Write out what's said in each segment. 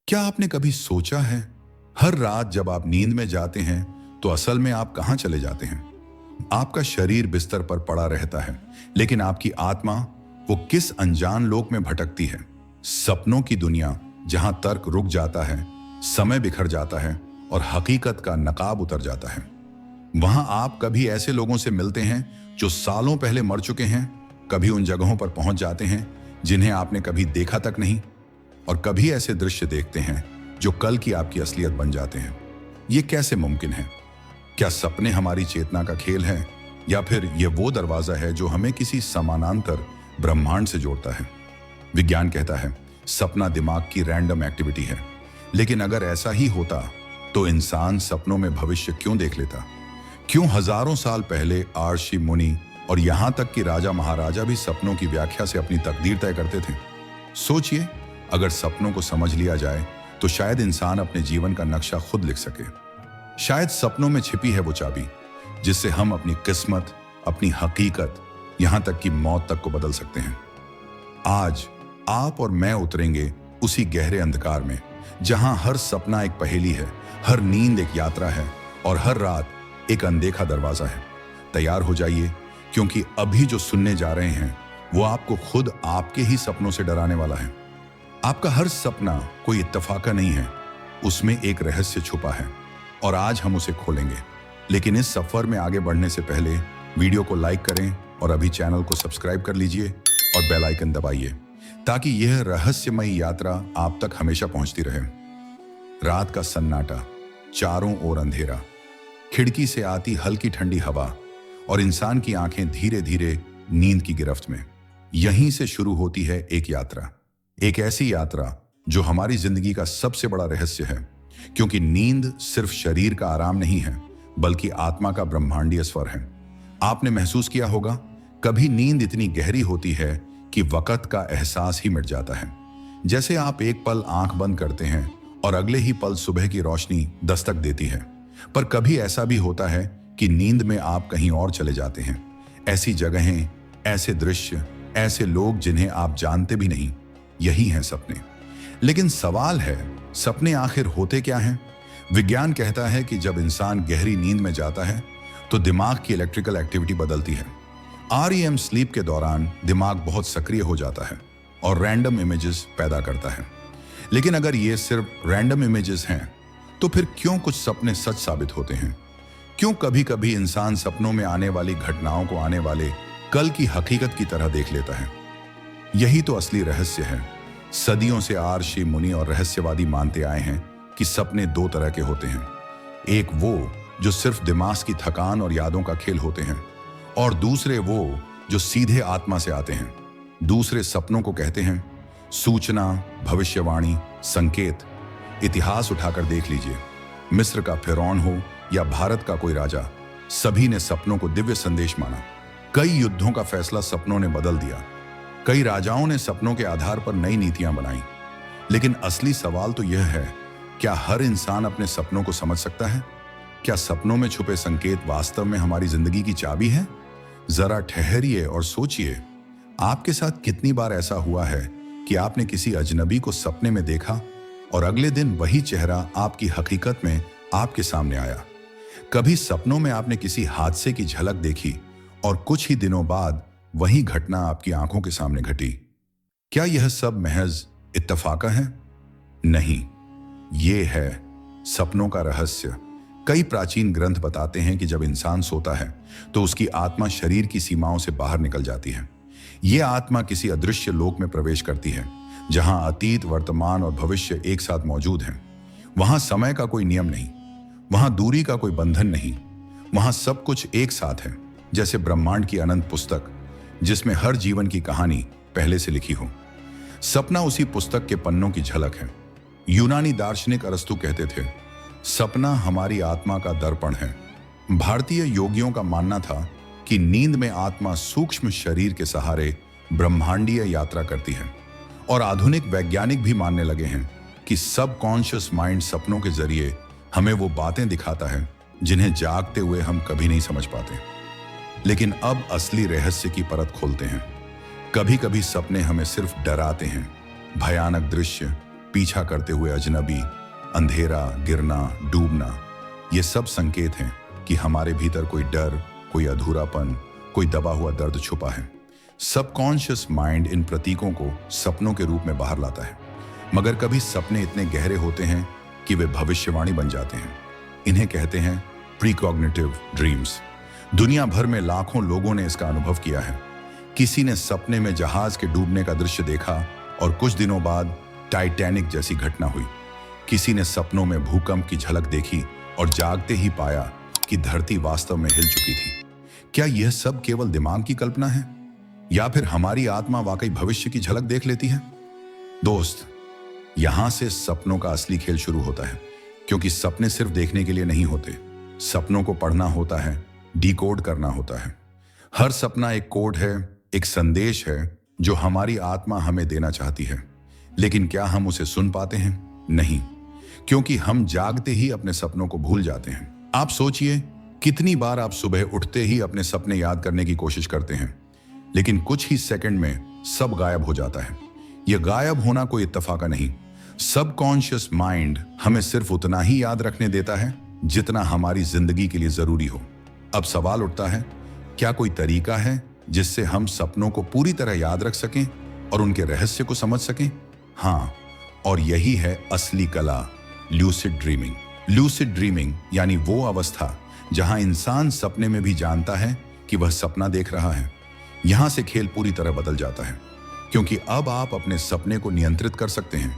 क्या आपने कभी सोचा है, हर रात जब आप नींद में जाते हैं तो असल में आप कहां चले जाते हैं? आपका शरीर बिस्तर पर पड़ा रहता है, लेकिन आपकी आत्मा वो किस अनजान लोक में भटकती है? सपनों की दुनिया, जहां तर्क रुक जाता है, समय बिखर जाता है और हकीकत का नकाब उतर जाता है। वहां आप कभी ऐसे लोगों से मिलते हैं जो सालों पहले मर चुके हैं, कभी उन जगहों पर पहुंच जाते हैं जिन्हें आपने कभी देखा तक नहीं, और कभी ऐसे दृश्य देखते हैं जो कल की आपकी असलियत बन जाते हैं। ये कैसे मुमकिन है? क्या सपने हमारी चेतना का खेल है, या फिर ये वो दरवाजा है जो हमें किसी समानांतर ब्रह्मांड से जोड़ता है? विज्ञान कहता है सपना दिमाग की रैंडम एक्टिविटी है, लेकिन अगर ऐसा ही होता तो इंसान सपनों में भविष्य क्यों देख लेता? क्यों हजारों साल पहले आर्षि मुनि और यहां तक कि राजा महाराजा भी सपनों की व्याख्या से अपनी तकदीर तय करते थे? सोचिए, अगर सपनों को समझ लिया जाए तो शायद इंसान अपने जीवन का नक्शा खुद लिख सके। शायद सपनों में छिपी है वो चाबी जिससे हम अपनी किस्मत, अपनी हकीकत, यहां तक कि मौत तक को बदल सकते हैं। आज आप और मैं उतरेंगे उसी गहरे अंधकार में जहां हर सपना एक पहेली है, हर नींद एक यात्रा है और हर रात एक अनदेखा दरवाजा है। तैयार हो जाइए, क्योंकि अभी जो सुनने जा रहे हैं वो आपको खुद आपके ही सपनों से डराने वाला है। आपका हर सपना कोई इत्तेफाका नहीं है, उसमें एक रहस्य छुपा है और आज हम उसे खोलेंगे। लेकिन इस सफर में आगे बढ़ने से पहले वीडियो को लाइक करें और अभी चैनल को सब्सक्राइब कर लीजिए और बेल आइकन दबाइए, ताकि यह रहस्यमयी यात्रा आप तक हमेशा पहुंचती रहे। रात का सन्नाटा, चारों ओर अंधेरा, खिड़की से आती हल्की ठंडी हवा और इंसान की आंखें धीरे धीरे नींद की गिरफ्त में। यहीं से शुरू होती है एक यात्रा, एक ऐसी यात्रा जो हमारी जिंदगी का सबसे बड़ा रहस्य है, क्योंकि नींद सिर्फ शरीर का आराम नहीं है, बल्कि आत्मा का ब्रह्मांडीय स्वर है। आपने महसूस किया होगा, कभी नींद इतनी गहरी होती है कि वक्त का एहसास ही मिट जाता है। जैसे आप एक पल आंख बंद करते हैं और अगले ही पल सुबह की रोशनी दस्तक देती है। पर कभी ऐसा भी होता है कि नींद में आप कहीं और चले जाते हैं, ऐसी जगहें, ऐसे दृश्य, ऐसे लोग जिन्हें आप जानते भी नहीं। यही हैं सपने। लेकिन सवाल है, सपने आखिर होते क्या हैं? विज्ञान कहता है कि जब इंसान गहरी नींद में जाता है तो दिमाग की इलेक्ट्रिकल एक्टिविटी बदलती है। REM स्लीप के दौरान दिमाग बहुत सक्रिय हो जाता है और रैंडम इमेजेस पैदा करता है। लेकिन अगर ये सिर्फ रैंडम इमेजेस हैं, तो फिर क्यों कुछ सपने सच साबित होते हैं? क्यों कभी कभी इंसान सपनों में आने वाली घटनाओं को आने वाले कल की हकीकत की तरह देख लेता है? यही तो असली रहस्य है। सदियों से आर्षि मुनि और रहस्यवादी मानते आए हैं कि सपने दो तरह के होते हैं। एक वो जो सिर्फ दिमाग की थकान और यादों का खेल होते हैं, और दूसरे वो जो सीधे आत्मा से आते हैं। दूसरे सपनों को कहते हैं सूचना, भविष्यवाणी, संकेत। इतिहास उठाकर देख लीजिए, मिस्र का फिरौन हो या भारत का कोई राजा, सभी ने सपनों को दिव्य संदेश माना। कई युद्धों का फैसला सपनों ने बदल दिया। कई राजाओं ने सपनों के आधार पर नई नीतियां बनाई। लेकिन असली सवाल तो यह है, क्या हर इंसान अपने सपनों को समझ सकता है? क्या सपनों में छुपे संकेत वास्तव में हमारी जिंदगी की चाबी है? जरा ठहरिए और सोचिए, आपके साथ कितनी बार ऐसा हुआ है कि आपने किसी अजनबी को सपने में देखा और अगले दिन वही चेहरा आपकी हकीकत में आपके सामने आया? कभी सपनों में आपने किसी हादसे की झलक देखी और कुछ ही दिनों बाद वही घटना आपकी आंखों के सामने घटी? क्या यह सब महज इत्तेफाका है? नहीं, ये है सपनों का रहस्य। कई प्राचीन ग्रंथ बताते हैं कि जब इंसान सोता है तो उसकी आत्मा शरीर की सीमाओं से बाहर निकल जाती है। ये आत्मा किसी अदृश्य लोक में प्रवेश करती है, जहां अतीत, वर्तमान और भविष्य एक साथ मौजूद हैं। वहां समय का कोई नियम नहीं, वहां दूरी का कोई बंधन नहीं, वहां सब कुछ एक साथ है, जैसे ब्रह्मांड की अनंत पुस्तक जिसमें हर जीवन की कहानी पहले से लिखी हो। सपना उसी पुस्तक के पन्नों की झलक है। यूनानी दार्शनिक अरस्तु कहते थे, सपना हमारी आत्मा का दर्पण है। भारतीय योगियों का मानना था कि नींद में आत्मा सूक्ष्म शरीर के सहारे ब्रह्मांडीय यात्रा करती है, और आधुनिक वैज्ञानिक भी मानने लगे हैं कि सबकॉन्शियस माइंड सपनों के जरिए हमें वो बातें दिखाता है जिन्हें जागते हुए हम कभी नहीं समझ पाते। लेकिन अब असली रहस्य की परत खोलते हैं। कभी कभी सपने हमें सिर्फ डराते हैं, भयानक दृश्य, पीछा करते हुए अजनबी, अंधेरा, गिरना, डूबना, ये सब संकेत हैं कि हमारे भीतर कोई डर, कोई अधूरापन, कोई दबा हुआ दर्द छुपा है। सबकॉन्शियस माइंड इन प्रतीकों को सपनों के रूप में बाहर लाता है, मगर कभी सपने इतने गहरे होते हैं कि वे भविष्यवाणी बन जाते हैं। इन्हें कहते हैं प्रीकॉग्निटिव ड्रीम्स। दुनिया भर में लाखों लोगों ने इसका अनुभव किया है। किसी ने सपने में जहाज के डूबने का दृश्य देखा और कुछ दिनों बाद टाइटैनिक जैसी घटना हुई। किसी ने सपनों में भूकंप की झलक देखी और जागते ही पाया कि धरती वास्तव में हिल चुकी थी। क्या यह सब केवल दिमाग की कल्पना है, या फिर हमारी आत्मा वाकई भविष्य की झलक देख लेती है? दोस्त, यहां से सपनों का असली खेल शुरू होता है, क्योंकि सपने सिर्फ देखने के लिए नहीं होते। सपनों को पढ़ना होता है, डिकोड करना होता है। हर सपना एक कोड है, एक संदेश है जो हमारी आत्मा हमें देना चाहती है। लेकिन क्या हम उसे सुन पाते हैं? नहीं, क्योंकि हम जागते ही अपने सपनों को भूल जाते हैं। आप सोचिए, कितनी बार आप सुबह उठते ही अपने सपने याद करने की कोशिश करते हैं, लेकिन कुछ ही सेकंड में सब गायब हो जाता है। यह गायब होना कोई इत्तेफाक नहीं। सबकॉन्शियस माइंड हमें सिर्फ उतना ही याद रखने देता है जितना हमारी जिंदगी के लिए जरूरी हो। अब सवाल उठता है, क्या कोई तरीका है जिससे हम सपनों को पूरी तरह याद रख सकें और उनके रहस्य को समझ सकें? हाँ, और यही है असली कला, ल्यूसिड ड्रीमिंग। ल्यूसिड ड्रीमिंग यानी वो अवस्था जहां इंसान सपने में भी जानता है कि वह सपना देख रहा है। यहां से खेल पूरी तरह बदल जाता है, क्योंकि अब आप अपने सपने को नियंत्रित कर सकते हैं।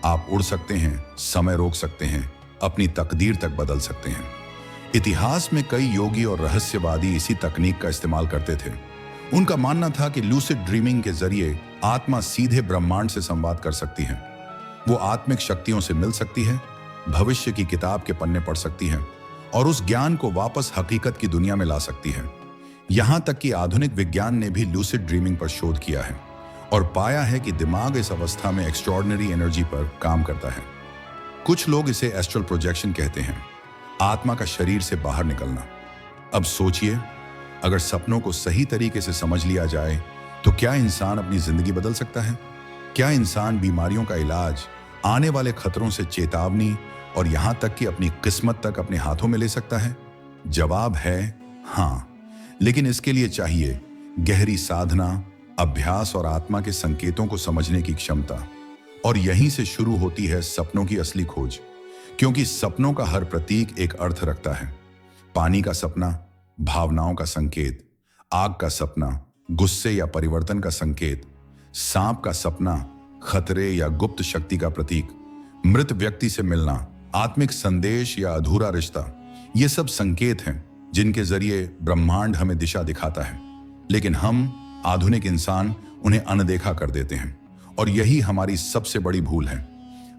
आप उड़ सकते हैं, समय रोक सकते हैं, अपनी तकदीर तक बदल सकते हैं। इतिहास में कई योगी और रहस्यवादी इसी तकनीक का इस्तेमाल करते थे। उनका मानना था कि लूसिड ड्रीमिंग के जरिए आत्मा सीधे ब्रह्मांड से संवाद कर सकती है। वो आत्मिक शक्तियों से मिल सकती है, भविष्य की किताब के पन्ने पढ़ सकती है और उस ज्ञान को वापस हकीकत की दुनिया में ला सकती है। यहां तक कि आधुनिक विज्ञान ने भी लूसिड ड्रीमिंग पर शोध किया है और पाया है कि दिमाग इस अवस्था में एक्स्ट्रॉर्डिनरी एनर्जी पर काम करता है। कुछ लोग इसे एस्ट्रल प्रोजेक्शन कहते हैं, आत्मा का शरीर से बाहर निकलना। अब सोचिए, अगर सपनों को सही तरीके से समझ लिया जाए तो क्या इंसान अपनी जिंदगी बदल सकता है? क्या इंसान बीमारियों का इलाज, आने वाले खतरों से चेतावनी और यहां तक कि अपनी किस्मत तक अपने हाथों में ले सकता है? जवाब है हां, लेकिन इसके लिए चाहिए गहरी साधना, अभ्यास और आत्मा के संकेतों को समझने की क्षमता। और यहीं से शुरू होती है सपनों की असली खोज, क्योंकि सपनों का हर प्रतीक एक अर्थ रखता है। पानी का सपना भावनाओं का संकेत, आग का सपना गुस्से या परिवर्तन का संकेत, सांप का सपना खतरे या गुप्त शक्ति का प्रतीक, मृत व्यक्ति से मिलना आत्मिक संदेश या अधूरा रिश्ता, ये सब संकेत हैं जिनके जरिए ब्रह्मांड हमें दिशा दिखाता है। लेकिन हम आधुनिक इंसान उन्हें अनदेखा कर देते हैं, और यही हमारी सबसे बड़ी भूल है।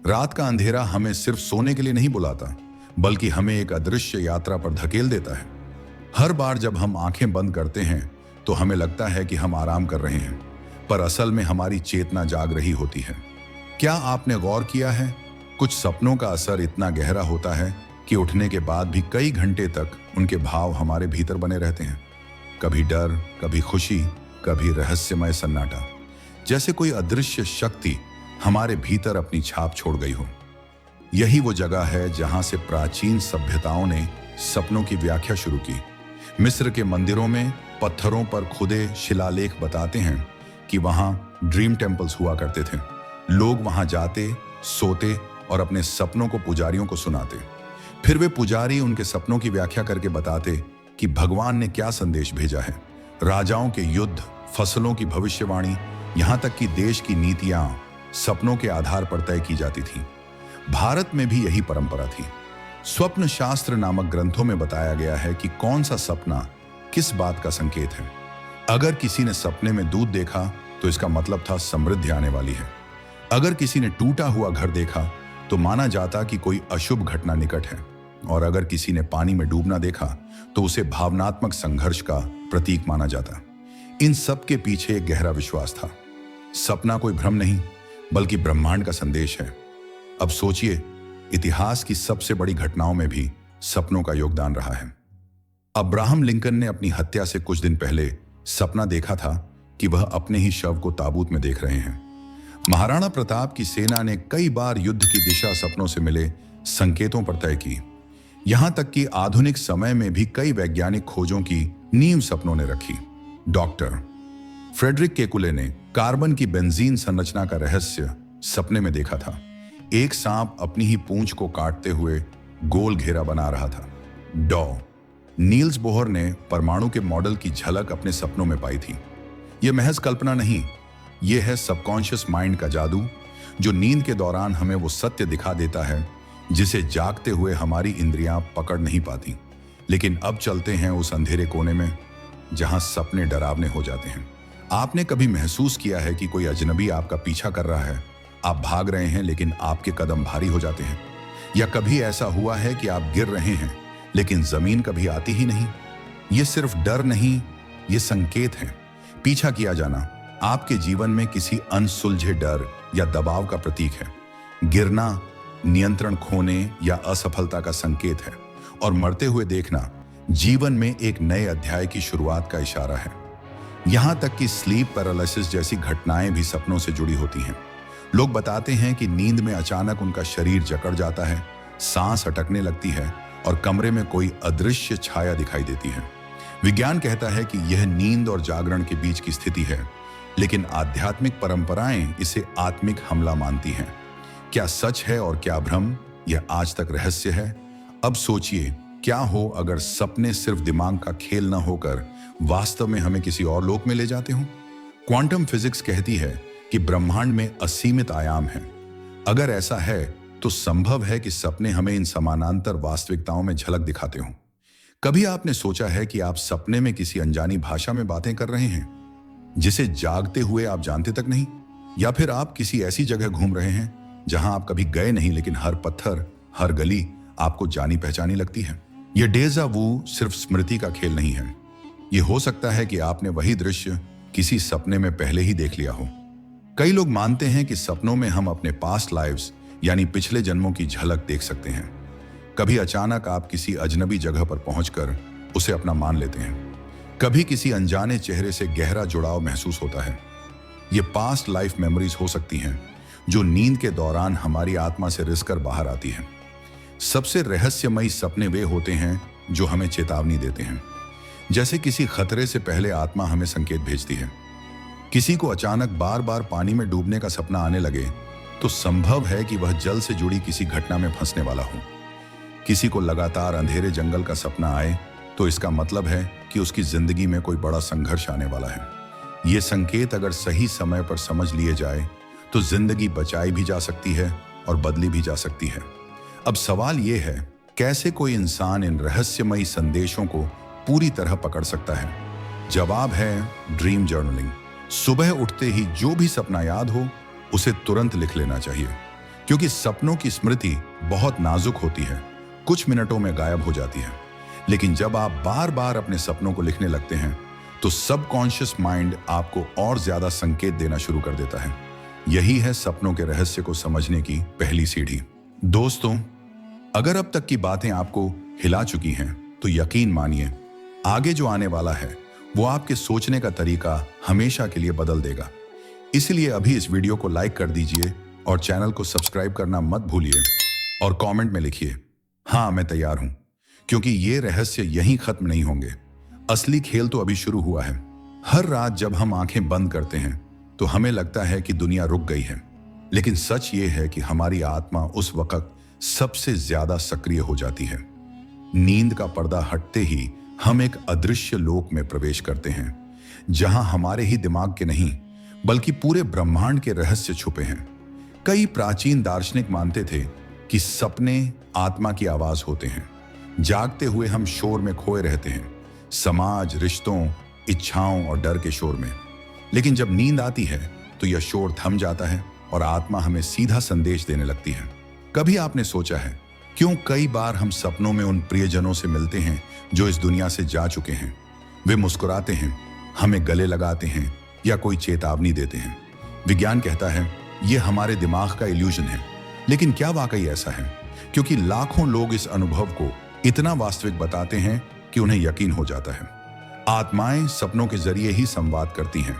रात का अंधेरा हमें सिर्फ सोने के लिए नहीं बुलाता, बल्कि हमें एक अदृश्य यात्रा पर धकेल देता है। हर बार जब हम आंखें बंद करते हैं तो हमें लगता है कि हम आराम कर रहे हैं, पर असल में हमारी चेतना जाग रही होती है। क्या आपने गौर किया है, कुछ सपनों का असर इतना गहरा होता है कि उठने के बाद भी कई घंटे तक उनके भाव हमारे भीतर बने रहते हैं। कभी डर, कभी खुशी, कभी रहस्यमय सन्नाटा, जैसे कोई अदृश्य शक्ति हमारे भीतर अपनी छाप छोड़ गई हो। यही वो जगह है जहां से प्राचीन सभ्यताओं ने सपनों की व्याख्या शुरू की। मिस्र के मंदिरों में पत्थरों पर खुदे शिलालेख बताते हैं कि वहां ड्रीम टेम्पल्स हुआ करते थे। लोग वहां जाते, सोते और अपने सपनों को पुजारियों को सुनाते। फिर वे पुजारी उनके सपनों की व्याख्या करके बताते कि भगवान ने क्या संदेश भेजा है। राजाओं के युद्ध, फसलों की भविष्यवाणी, यहां तक कि देश की नीतियां सपनों के आधार पर तय की जाती थी। भारत में भी यही परंपरा थी। स्वप्न शास्त्र नामक ग्रंथों में बताया गया है कि कौन सा सपना किस बात का संकेत है। अगर किसी ने सपने में दूध देखा तो इसका मतलब था समृद्धि आने वाली है। अगर किसी ने टूटा हुआ घर देखा तो माना जाता कि कोई अशुभ घटना निकट है। और अगर किसी ने पानी में डूबना देखा तो उसे भावनात्मक संघर्ष का प्रतीक माना जाता। इन सब के पीछे एक गहरा विश्वास था। सपना कोई भ्रम नहीं, बल्कि ब्रह्मांड का संदेश है। अब सोचिए, इतिहास की सबसे बड़ी घटनाओं में भी सपनों का योगदान रहा है। अब्राहम लिंकन ने अपनी हत्या से कुछ दिन पहले सपना देखा था कि वह अपने ही शव को ताबूत में देख रहे हैं। महाराणा प्रताप की सेना ने कई बार युद्ध की दिशा सपनों से मिले संकेतों पर तय की। यहां तक कि आधुनिक समय में भी कई वैज्ञानिक खोजों की नींव सपनों ने रखी। डॉक्टर फ्रेडरिक केकुले ने कार्बन की बेंजीन संरचना का रहस्य सपने में देखा था। एक सांप अपनी ही पूंछ को काटते हुए गोल घेरा बना रहा था। डॉ नील्स बोहर ने परमाणु के मॉडल की झलक अपने सपनों में पाई थी। यह महज कल्पना नहीं, यह है सबकॉन्शियस माइंड का जादू, जो नींद के दौरान हमें वो सत्य दिखा देता है जिसे जागते हुए हमारी इंद्रियां पकड़ नहीं पाती। लेकिन अब चलते हैं उस अंधेरे कोने में जहां सपने डरावने हो जाते हैं। आपने कभी महसूस किया है कि कोई अजनबी आपका पीछा कर रहा है, आप भाग रहे हैं लेकिन आपके कदम भारी हो जाते हैं? या कभी ऐसा हुआ है कि आप गिर रहे हैं लेकिन जमीन कभी आती ही नहीं? ये सिर्फ डर नहीं, ये संकेत है। पीछा किया जाना आपके जीवन में किसी अनसुलझे डर या दबाव का प्रतीक है। गिरना नियंत्रण खोने या असफलता का संकेत है, और मरते हुए देखना जीवन में एक नए अध्याय की शुरुआत का इशारा है। यहां तक कि स्लीप पैरालिसिस जैसी घटनाएं भी सपनों से जुड़ी होती हैं। लोग बताते हैं कि नींद में अचानक उनका शरीर जकड़ जाता है, सांस अटकने लगती है और कमरे में कोई अदृश्य छाया दिखाई देती है। विज्ञान कहता है कि यह नींद और जागरण के बीच की स्थिति है, लेकिन आध्यात्मिक परंपराएं इसे आत्मिक हमला मानती हैं। क्या सच है और क्या भ्रम, यह आज तक रहस्य है। अब सोचिए, क्या हो अगर सपने सिर्फ दिमाग का खेल न होकर वास्तव में हमें किसी और लोक में ले जाते हों? क्वांटम फिजिक्स कहती है कि ब्रह्मांड में असीमित आयाम हैं। अगर ऐसा है तो संभव है कि सपने हमें इन समानांतर वास्तविकताओं में झलक दिखाते हों। कभी आपने सोचा है कि आप सपने में किसी अनजानी भाषा में बातें कर रहे हैं जिसे जागते हुए आप जानते तक नहीं? या फिर आप किसी ऐसी जगह घूम रहे हैं जहां आप कभी गए नहीं, लेकिन हर पत्थर, हर गली आपको जानी पहचानी लगती है? यह डेजा वू सिर्फ स्मृति का खेल नहीं है। यह हो सकता है कि आपने वही दृश्य किसी सपने में पहले ही देख लिया हो। कई लोग मानते हैं कि सपनों में हम अपने पास्ट लाइव्स यानी पिछले जन्मों की झलक देख सकते हैं। कभी अचानक आप किसी अजनबी जगह पर पहुंचकर उसे अपना मान लेते हैं। कभी किसी अनजाने चेहरे से गहरा जुड़ाव महसूस होता है। ये पास्ट लाइफ मेमोरीज हो सकती हैं जो नींद के दौरान हमारी आत्मा से रिसकर बाहर आती हैं। सबसे रहस्यमयी सपने वे होते हैं जो हमें चेतावनी देते हैं। जैसे किसी खतरे से पहले आत्मा हमें संकेत भेजती है। किसी को अचानक बार बार पानी में डूबने का सपना आने लगे तो संभव है कि वह जल से जुड़ी किसी घटना में फंसने वाला हो। किसी को लगातार अंधेरे जंगल का सपना आए तो इसका मतलब है कि उसकी जिंदगी में कोई बड़ा संघर्ष आने वाला है। ये संकेत अगर सही समय पर समझ लिए जाए तो जिंदगी बचाई भी जा सकती है और बदली भी जा सकती है। अब सवाल यह है, कैसे कोई इंसान इन रहस्यमयी संदेशों को पूरी तरह पकड़ सकता है? जवाब है ड्रीम जर्नलिंग। सुबह उठते ही जो भी सपना याद हो उसे तुरंत लिख लेना चाहिए, क्योंकि सपनों की स्मृति बहुत नाजुक होती है, कुछ मिनटों में गायब हो जाती है। लेकिन जब आप बार बार अपने सपनों को लिखने लगते हैं तो सबकॉन्शियस माइंड आपको और ज्यादा संकेत देना शुरू कर देता है। यही है सपनों के रहस्य को समझने की पहली सीढ़ी। दोस्तों, अगर अब तक की बातें आपको हिला चुकी हैं तो यकीन मानिए, आगे जो आने वाला है वो आपके सोचने का तरीका हमेशा के लिए बदल देगा। इसलिए अभी इस वीडियो को लाइक कर दीजिए और चैनल को सब्सक्राइब करना मत भूलिए, और कमेंट में लिखिए, हाँ मैं तैयार हूं, क्योंकि ये रहस्य यहीं खत्म नहीं होंगे। असली खेल तो अभी शुरू हुआ है। हर रात जब हम आंखें बंद करते हैं तो हमें लगता है कि दुनिया रुक गई है, लेकिन सच ये है कि हमारी आत्मा उस वक्त सबसे ज्यादा सक्रिय हो जाती है। नींद का पर्दा हटते ही हम एक अदृश्य लोक में प्रवेश करते हैं, जहां हमारे ही दिमाग के नहीं बल्कि पूरे ब्रह्मांड के रहस्य छुपे हैं। कई प्राचीन दार्शनिक मानते थे कि सपने आत्मा की आवाज होते हैं। जागते हुए हम शोर में खोए रहते हैं, समाज, रिश्तों, इच्छाओं और डर के शोर में। लेकिन जब नींद आती है तो यह शोर थम जाता है और आत्मा हमें सीधा संदेश देने लगती है। कभी आपने सोचा है क्यों कई बार हम सपनों में उन प्रियजनों से मिलते हैं जो इस दुनिया से जा चुके हैं? वे मुस्कुराते हैं, हमें गले लगाते हैं या कोई चेतावनी देते हैं। विज्ञान कहता है यह हमारे दिमाग का इल्यूजन है, लेकिन क्या वाकई ऐसा है? क्योंकि लाखों लोग इस अनुभव को इतना वास्तविक बताते हैं कि उन्हें यकीन हो जाता है। आत्माएं सपनों के जरिए ही संवाद करती हैं।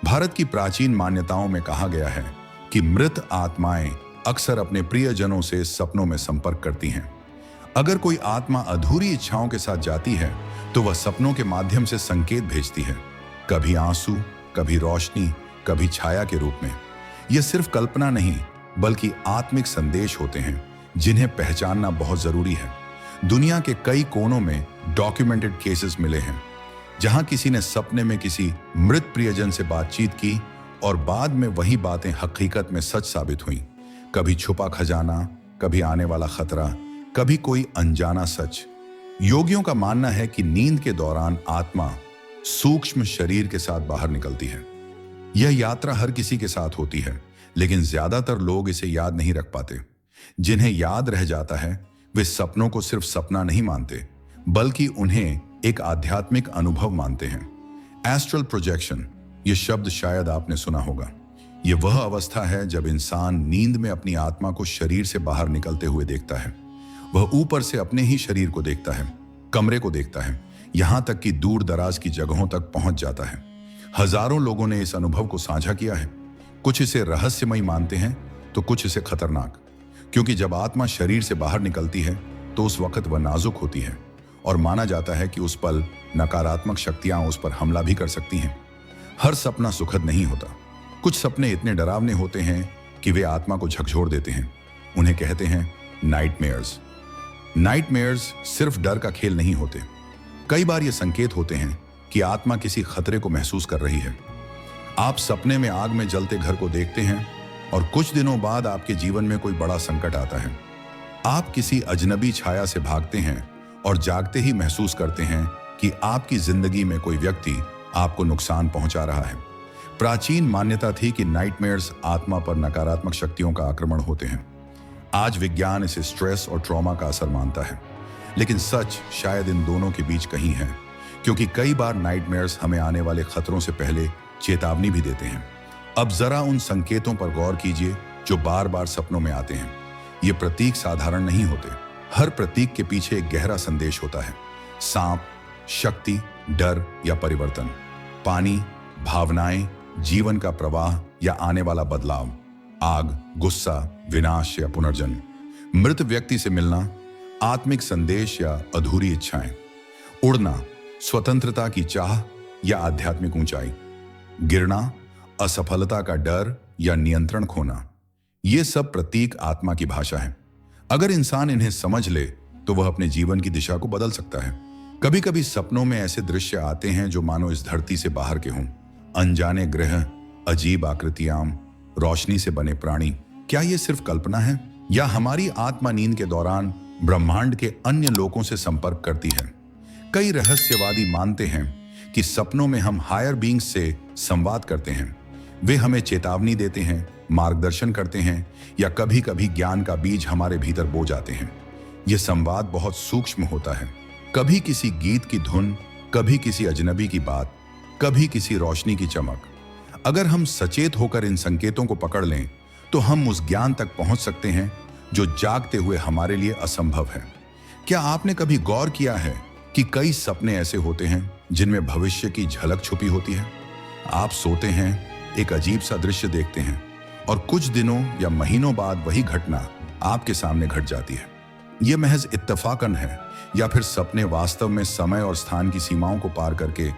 भारत की प्राचीन मान्यताओं में कहा गया है कि मृत आत्माएं अक्सर अपने प्रियजनों से सपनों में संपर्क करती हैं। अगर कोई आत्मा अधूरी इच्छाओं के साथ जाती है तो वह सपनों के माध्यम से संकेत भेजती है, कभी आंसू, कभी रोशनी, कभी छाया के रूप में। यह सिर्फ कल्पना नहीं बल्कि आत्मिक संदेश होते हैं जिन्हें पहचानना बहुत जरूरी है। दुनिया के कई कोनों में डॉक्यूमेंटेड केसेस मिले हैं जहां किसी ने सपने में किसी मृत प्रियजन से बातचीत की और बाद में वही बातें हकीकत में सच साबित हुई। कभी छुपा खजाना, कभी आने वाला खतरा, कभी कोई अनजाना सच। योगियों का मानना है कि नींद के दौरान आत्मा सूक्ष्म शरीर के साथ बाहर निकलती है। यह यात्रा हर किसी के साथ होती है, लेकिन ज्यादातर लोग इसे याद नहीं रख पाते। जिन्हें याद रह जाता है वे सपनों को सिर्फ सपना नहीं मानते बल्कि उन्हें एक आध्यात्मिक अनुभव मानते हैं। एस्ट्रल प्रोजेक्शन, यह शब्द शायद आपने सुना होगा। यह वह अवस्था है जब इंसान नींद में अपनी आत्मा को शरीर से बाहर निकलते हुए देखता है। वह ऊपर से अपने ही शरीर को देखता है, कमरे को देखता है, यहां तक कि दूर दराज की जगहों तक पहुंच जाता है। हजारों लोगों ने इस अनुभव को साझा किया है। कुछ इसे रहस्यमय मानते हैं तो कुछ इसे खतरनाक, क्योंकि जब आत्मा शरीर से बाहर निकलती है तो उस वक्त वह नाजुक होती है और माना जाता है कि उस पल नकारात्मक शक्तियां उस पर हमला भी कर सकती हैं। हर सपना सुखद नहीं होता। कुछ सपने इतने डरावने होते हैं कि वे आत्मा को झकझोर देते हैं। उन्हें कहते हैं नाइटमेयर्स। नाइटमेयर्स सिर्फ डर का खेल नहीं होते। कई बार ये संकेत होते हैं कि आत्मा किसी खतरे को महसूस कर रही है। आप सपने में आग में जलते घर को देखते हैं और कुछ दिनों बाद आपके जीवन में कोई बड़ा संकट आता है। आप किसी अजनबी छाया से भागते हैं और जागते ही महसूस करते हैं कि आपकी जिंदगी में कोई व्यक्ति आपको नुकसान पहुंचा रहा है। प्राचीन मान्यता थी कि नाइटमेयर्स आत्मा पर नकारात्मक शक्तियों का आक्रमण होते हैं। आज विज्ञान इसे स्ट्रेस और ट्रॉमा का असर मानता है, लेकिन सच शायद इन दोनों के बीच कहीं है, क्योंकि कई बार नाइटमेयर्स हमें आने वाले खतरों से पहले चेतावनी भी देते हैं। अब जरा उन संकेतों पर गौर कीजिए जो बार बार सपनों में आते हैं। ये प्रतीक साधारण नहीं होते। हर प्रतीक के पीछे एक गहरा संदेश होता है। सांप, शक्ति, डर या परिवर्तन। पानी, भावनाएं, जीवन का प्रवाह या आने वाला बदलाव। आग, गुस्सा, विनाश या पुनर्जन्म। मृत व्यक्ति से मिलना, आत्मिक संदेश या अधूरी इच्छाएं। उड़ना, स्वतंत्रता की चाह या आध्यात्मिक ऊंचाई। गिरना, असफलता का डर या नियंत्रण खोना। ये सब प्रतीक आत्मा की भाषा है। अगर इंसान इन्हें समझ ले तो वह अपने जीवन की दिशा को बदल सकता है। कभी कभी सपनों में ऐसे दृश्य आते हैं जो मानो इस धरती से बाहर के हों। अनजाने ग्रह, अजीब आकृतियां, रोशनी से बने प्राणी। क्या ये सिर्फ कल्पना है या हमारी आत्मा नींद के दौरान ब्रह्मांड के अन्य लोगों से संपर्क करती है? कई रहस्यवादी मानते हैं कि सपनों में हम हायर बीइंग्स से संवाद करते हैं। वे हमें चेतावनी देते हैं, मार्गदर्शन करते हैं या कभी कभी ज्ञान का बीज हमारे भीतर बो जाते हैं। यह संवाद बहुत सूक्ष्म होता है। कभी किसी गीत की धुन, कभी किसी अजनबी की बात, कभी किसी रोशनी की चमक। अगर हम सचेत होकर इन संकेतों को पकड़ लें तो हम उस ज्ञान तक पहुंच सकते हैं जो जागते हुए हमारे लिए असंभव है। क्या आपने कभी गौर किया है कि कई सपने ऐसे होते हैं जिनमें भविष्य की झलक छुपी होती है? आप सोते हैं, एक अजीब सा दृश्य देखते हैं और कुछ दिनों या महीनों बाद वही घटना आपके सामने घट जाती है। यह महज इत्तेफाकन है या फिर सपने वास्तव में समय और स्थान की सीमाओं को पार करके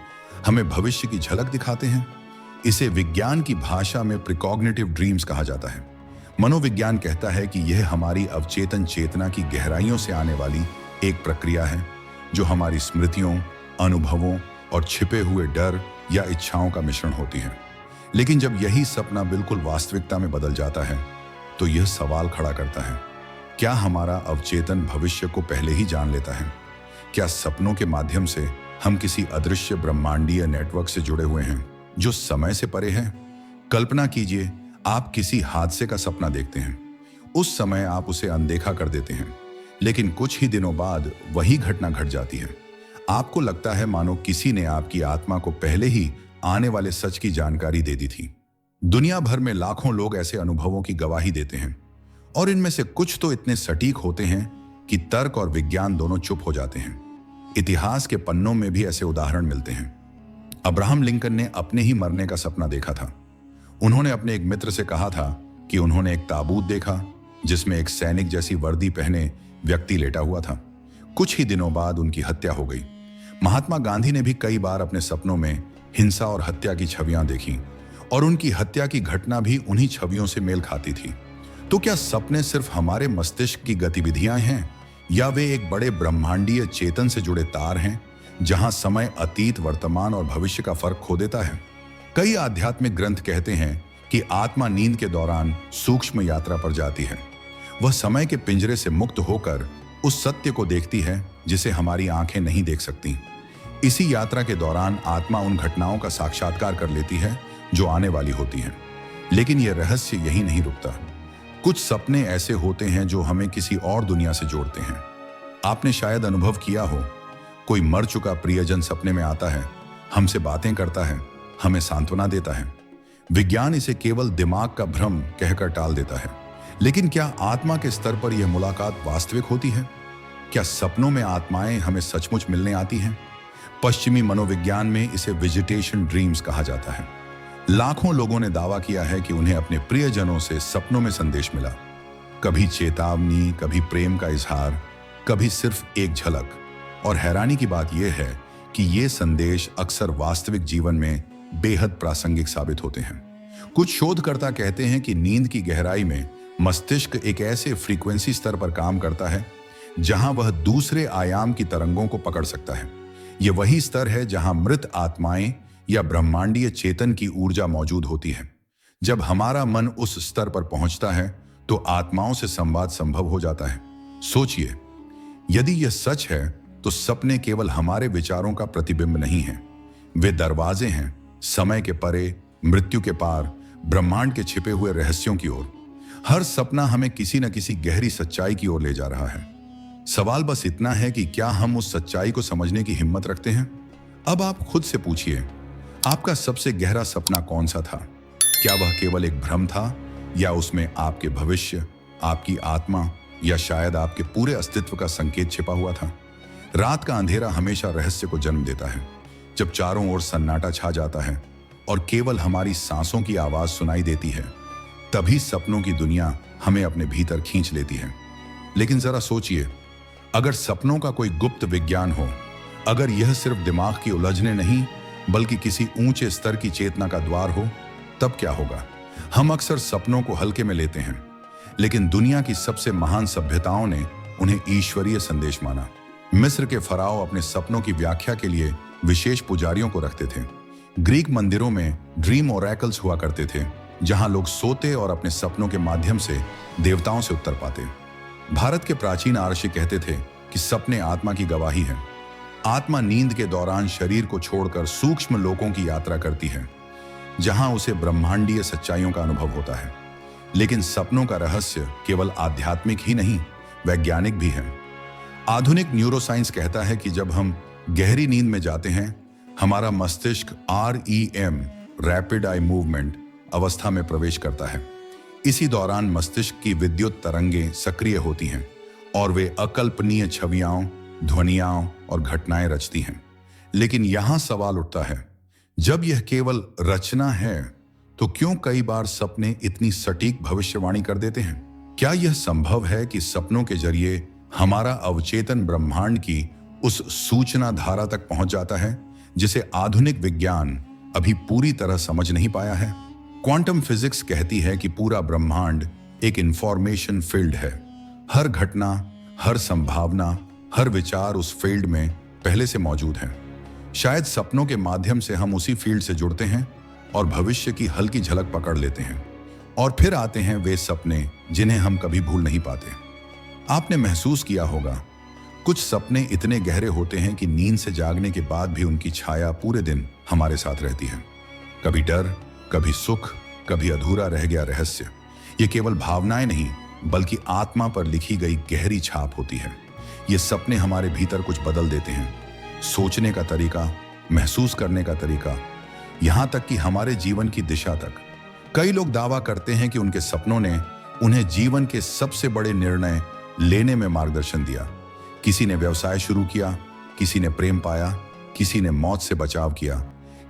हमें भविष्य की झलक दिखाते हैं? इसे विज्ञान की भाषा में प्रिकॉग्निटिव ड्रीम्स कहा जाता है। मनोविज्ञान कहता है कि यह हमारी अवचेतन चेतना की गहराइयों से आने वाली एक प्रक्रिया है जो हमारी स्मृतियों, अनुभवों और छिपे हुए डर या इच्छाओं का मिश्रण होती है। लेकिन जब यही सपना बिल्कुल वास्तविकता में बदल जाता है तो यह सवाल खड़ा करता है, क्या हमारा अवचेतन भविष्य को पहले ही जान लेता है? क्या सपनों के माध्यम से हम किसी अदृश्य ब्रह्मांडीय नेटवर्क से जुड़े हुए हैं जो समय से परे है? कल्पना कीजिए, आप किसी हादसे का सपना देखते हैं। उस समय आप उसे अनदेखा कर देते हैं, लेकिन कुछ ही दिनों बाद वही घटना घट जाती है। आपको लगता है मानो किसी ने आपकी आत्मा को पहले ही आने वाले सच की जानकारी दे दी थी। दुनिया भर में लाखों लोग ऐसे अनुभवों की गवाही देते हैं और इनमें से कुछ तो इतने सटीक होते हैं कि तर्क और विज्ञान दोनों चुप हो जाते हैं। इतिहास के पन्नों में भी ऐसे उदाहरण मिलते हैं। अब्राहम लिंकन ने अपने ही मरने का सपना देखा था। उन्होंने अपने एक मित्र से कहा था कि उन्होंने एक ताबूत देखा जिसमें एक सैनिक जैसी वर्दी पहने व्यक्ति लेटा हुआ था। कुछ ही दिनों बाद उनकी हत्या हो गई। महात्मा गांधी ने भी कई बार अपने सपनों में हिंसा और हत्या की छवियां देखी और उनकी हत्या की घटना भी उन्हीं छवियों से मेल खाती थी। तो क्या सपने सिर्फ हमारे मस्तिष्क की गतिविधियां हैं या वे एक बड़े ब्रह्मांडीय चेतन से जुड़े तार हैं जहां समय अतीत, वर्तमान और भविष्य का फर्क खो देता है? कई आध्यात्मिक ग्रंथ कहते हैं कि आत्मा नींद के दौरान सूक्ष्म यात्रा पर जाती है। वह समय के पिंजरे से मुक्त होकर उस सत्य को देखती है जिसे हमारी आंखें नहीं देख सकती। इसी यात्रा के दौरान आत्मा उन घटनाओं का साक्षात्कार कर लेती है जो आने वाली होती हैं। लेकिन यह रहस्य यही नहीं रुकता। कुछ सपने ऐसे होते हैं जो हमें किसी और दुनिया से जोड़ते हैं। आपने शायद अनुभव किया हो, कोई मर चुका प्रियजन सपने में आता है, हमसे बातें करता है, हमें सांत्वना देता है। विज्ञान इसे केवल दिमाग का भ्रम कहकर टाल देता है, लेकिन क्या आत्मा के स्तर पर यह मुलाकात वास्तविक होती है? क्या सपनों में आत्माएं हमें सचमुच मिलने आती हैं? पश्चिमी मनोविज्ञान में इसे विजिटेशन ड्रीम्स कहा जाता है। लाखों लोगों ने दावा किया है कि उन्हें अपने प्रियजनों से सपनों में संदेश मिला। कभी चेतावनी, कभी प्रेम का इजहार, कभी सिर्फ एक झलक। और हैरानी की बात यह है कि ये संदेश अक्सर वास्तविक जीवन में बेहद प्रासंगिक साबित होते हैं। कुछ शोधकर्ता कहते हैं कि नींद की गहराई में मस्तिष्क एक ऐसे फ्रीक्वेंसी स्तर पर काम करता है जहां वह दूसरे आयाम की तरंगों को पकड़ सकता है। यह वही स्तर है जहां मृत आत्माएं या ब्रह्मांडीय चेतन की ऊर्जा मौजूद होती है। जब हमारा मन उस स्तर पर पहुंचता है तो आत्माओं से संवाद संभव हो जाता है। सोचिए, यदि यह सच है तो सपने केवल हमारे विचारों का प्रतिबिंब नहीं हैं। वे दरवाजे हैं समय के परे, मृत्यु के पार, ब्रह्मांड के छिपे हुए रहस्यों की ओर। हर सपना हमें किसी न किसी गहरी सच्चाई की ओर ले जा रहा है। सवाल बस इतना है कि क्या हम उस सच्चाई को समझने की हिम्मत रखते हैं? अब आप खुद से पूछिए, आपका सबसे गहरा सपना कौन सा था? क्या वह केवल एक भ्रम था या उसमें आपके भविष्य, आपकी आत्मा या शायद आपके पूरे अस्तित्व का संकेत छिपा हुआ था? रात का अंधेरा हमेशा रहस्य को जन्म देता है। जब चारों ओर सन्नाटा छा जाता है और केवल हमारी सांसों की आवाज सुनाई देती है, तभी सपनों की दुनिया हमें अपने भीतर खींच लेती है। लेकिन जरा सोचिए, अगर सपनों का कोई गुप्त विज्ञान हो, अगर यह सिर्फ दिमाग की उलझने नहीं बल्कि किसी ऊंचे स्तर की चेतना का द्वार हो, तब क्या होगा? हम अक्सर सपनों को हल्के में लेते हैं, लेकिन दुनिया की सबसे महान सभ्यताओं ने उन्हें ईश्वरीय संदेश माना। मिस्र के फराओ अपने सपनों की व्याख्या के लिए विशेष पुजारियों को रखते थे। ग्रीक मंदिरों में ड्रीम ओरेकल्स हुआ करते थे, जहां लोग सोते और अपने सपनों के माध्यम से देवताओं से उत्तर पाते। भारत के प्राचीन आर्षि कहते थे कि सपने आत्मा की गवाही है। आत्मा नींद के दौरान शरीर को छोड़कर सूक्ष्म लोकों की यात्रा करती है, जहां उसे ब्रह्मांडीय सच्चाइयों का अनुभव होता है। लेकिन सपनों का रहस्य केवल आध्यात्मिक ही नहीं, वैज्ञानिक भी है। आधुनिक न्यूरोसाइंस कहता है कि जब हम गहरी नींद में जाते हैं, हमारा मस्तिष्क REM, रैपिड आई मूवमेंट अवस्था में प्रवेश करता है। इसी दौरान मस्तिष्क की विद्युत तरंगें सक्रिय होती हैं और वे अकल्पनीय छवियां, ध्वनियां और घटनाएं रचती हैं। लेकिन यहां सवाल उठता है, जब यह केवल रचना है तो क्यों कई बार सपने इतनी सटीक भविष्यवाणी कर देते हैं? क्या यह संभव है कि सपनों के जरिए हमारा अवचेतन ब्रह्मांड की उस सूचना धारा तक पहुंच जाता है जिसे आधुनिक विज्ञान अभी पूरी तरह समझ नहीं पाया है? क्वांटम फिजिक्स कहती है कि पूरा ब्रह्मांड एक इंफॉर्मेशन फील्ड है। हर घटना, हर संभावना, हर विचार उस फील्ड में पहले से मौजूद है। शायद सपनों के माध्यम से हम उसी फील्ड से जुड़ते हैं और भविष्य की हल्की झलक पकड़ लेते हैं। और फिर आते हैं वे सपने जिन्हें हम कभी भूल नहीं पाते। आपने महसूस किया होगा, कुछ सपने इतने गहरे होते हैं कि नींद से जागने के बाद भी उनकी छाया पूरे दिन हमारे साथ रहती है। कभी डर, कभी सुख, कभी अधूरा रह गया रहस्य। ये केवल भावनाएं नहीं बल्कि आत्मा पर लिखी गई गहरी छाप होती है। ये सपने हमारे भीतर कुछ बदल देते हैं, सोचने का तरीका, महसूस करने का तरीका, यहां तक कि हमारे जीवन की दिशा तक। कई लोग दावा करते हैं कि उनके सपनों ने उन्हें जीवन के सबसे बड़े निर्णय लेने में मार्गदर्शन दिया। किसी ने व्यवसाय शुरू किया, किसी ने प्रेम पाया, किसी ने मौत से बचाव किया।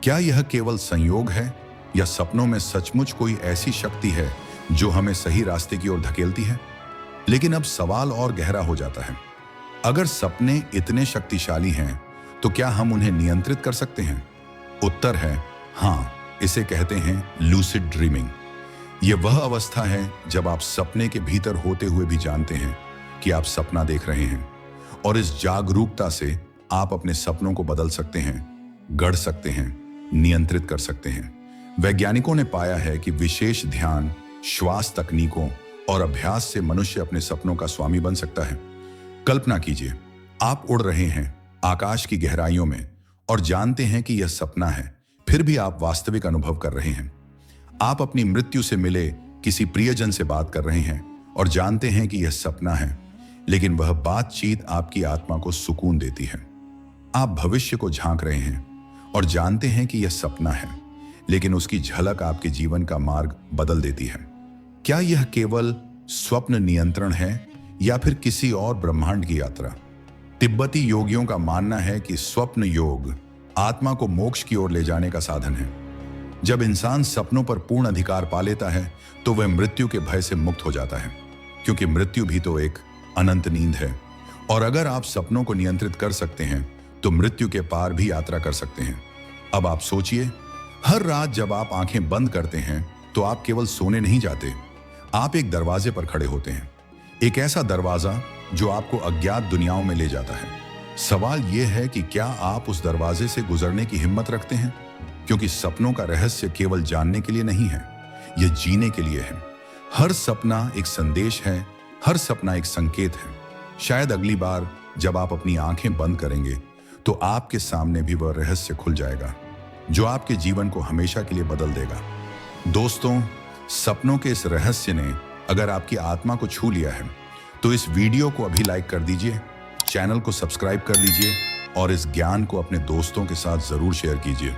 क्या यह केवल संयोग है या सपनों में सचमुच कोई ऐसी शक्ति है जो हमें सही रास्ते की ओर धकेलती है। लेकिन अब सवाल और गहरा हो जाता है। अगर सपने इतने शक्तिशाली हैं, तो क्या हम उन्हें नियंत्रित कर सकते हैं? उत्तर है हाँ। इसे कहते हैं लूसिड ड्रीमिंग। यह वह अवस्था है जब आप सपने के भीतर होते हुए भी जानते हैं कि आप सपना देख रहे हैं, और इस जागरूकता से आप अपने सपनों को बदल सकते हैं, गढ़ सकते हैं, नियंत्रित कर सकते हैं। वैज्ञानिकों ने पाया है कि विशेष ध्यान, श्वास तकनीकों और अभ्यास से मनुष्य अपने सपनों का स्वामी बन सकता है। कल्पना कीजिए, आप उड़ रहे हैं आकाश की गहराइयों में और जानते हैं कि यह सपना है, फिर भी आप वास्तविक अनुभव कर रहे हैं। आप अपनी मृत्यु से मिले किसी प्रियजन से बात कर रहे हैं और जानते हैं कि यह सपना है, लेकिन वह बातचीत आपकी आत्मा को सुकून देती है। आप भविष्य को झांक रहे हैं और जानते हैं कि यह सपना है, लेकिन उसकी झलक आपके जीवन का मार्ग बदल देती है। क्या यह केवल स्वप्न नियंत्रण है या फिर किसी और ब्रह्मांड की यात्रा? तिब्बती योगियों का मानना है कि स्वप्न योग आत्मा को मोक्ष की ओर ले जाने का साधन है। जब इंसान सपनों पर पूर्ण अधिकार पा लेता है, तो वह मृत्यु के भय से मुक्त हो जाता है, क्योंकि मृत्यु भी तो एक अनंत नींद है। और अगर आप सपनों को नियंत्रित कर सकते हैं, तो मृत्यु के पार भी यात्रा कर सकते हैं। अब आप सोचिए, हर रात जब आप आंखें बंद करते हैं, तो आप केवल सोने नहीं जाते, आप एक दरवाजे पर खड़े होते हैं। एक ऐसा दरवाजा जो आपको अज्ञात दुनियाओं में ले जाता है। सवाल यह है कि क्या आप उस दरवाजे से गुजरने की हिम्मत रखते हैं? क्योंकि सपनों का रहस्य केवल जानने के लिए नहीं है, यह जीने के लिए है। हर सपना एक संदेश है, हर सपना एक संकेत है। शायद अगली बार जब आप अपनी आंखें बंद करेंगे, तो आपके सामने भी वह रहस्य खुल जाएगा जो आपके जीवन को हमेशा के लिए बदल देगा। दोस्तों, सपनों के इस रहस्य ने अगर आपकी आत्मा को छू लिया है, तो इस वीडियो को अभी लाइक कर दीजिए, चैनल को सब्सक्राइब कर लीजिए और इस ज्ञान को अपने दोस्तों के साथ जरूर शेयर कीजिए,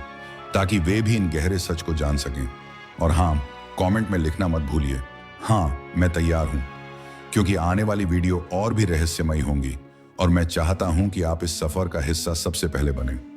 ताकि वे भी इन गहरे सच को जान सकें। और हाँ, कमेंट में लिखना मत भूलिए, हाँ मैं तैयार हूं, क्योंकि आने वाली वीडियो और भी रहस्यमयी होंगी और मैं चाहता हूं कि आप इस सफर का हिस्सा सबसे पहले बने।